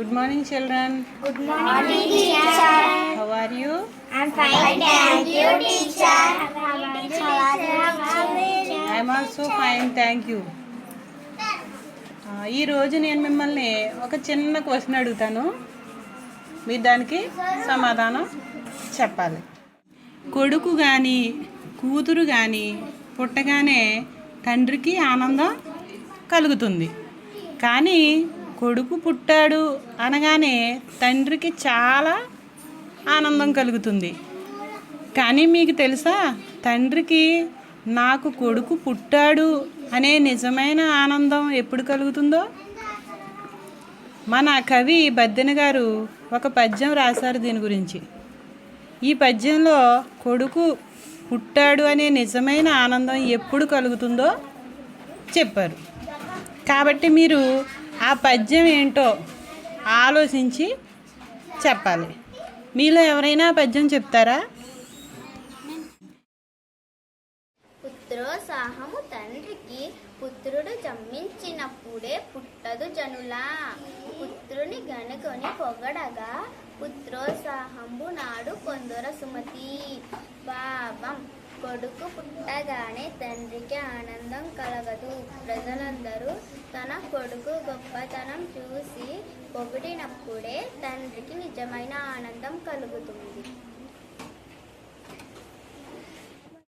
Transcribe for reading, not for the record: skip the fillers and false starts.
Good morning, children. Good morning, teacher. How are you? I'm fine, thank you, teacher. How are you? I am also fine, thank you. ఈ రోజు నేను మిమ్మల్ని ఒక చిన్న question అడుగుతాను. మీరు దానికి సమాధానం చెప్పాలి. కొడుకు కానీ కూతురు కానీ పుట్టగానే తండ్రికి ఆనందం కలుగుతుంది. కానీ కొడుకు పుట్టాడు అనగానే తండ్రికి చాలా ఆనందం కలుగుతుంది. కానీ మీకు తెలుసా, తండ్రికి నాకు కొడుకు పుట్టాడు అనే నిజమైన ఆనందం ఎప్పుడు కలుగుతుందో? మన కవి బద్దెన గారు ఒక పద్యం రాశారు దీని గురించి. ఈ పద్యంలో కొడుకు పుట్టాడు అనే నిజమైన ఆనందం ఎప్పుడు కలుగుతుందో చెప్పారు. కాబట్టి మీరు ఆ పద్యం ఏంటో ఆలోచించి చెప్పాలి. మీలో ఎవరైనా పద్యం చెప్తారా? పుత్రోత్సాహము తండ్రికి పుత్రుడు జన్మించినప్పుడే పుట్టదు జనులా. పుత్రుని గనుకొని పొగడగా పుత్రోత్సాహంబు నాడు కొందర సుమతి. భావం: కొడుకు పుట్టగానే తండ్రికి ఆనందం కలగదు. ప్రజలందరూ తన కొడుకు గొప్పతనం చూసి పొగిడినప్పుడే తండ్రికి నిజమైన ఆనందం కలుగుతుంది.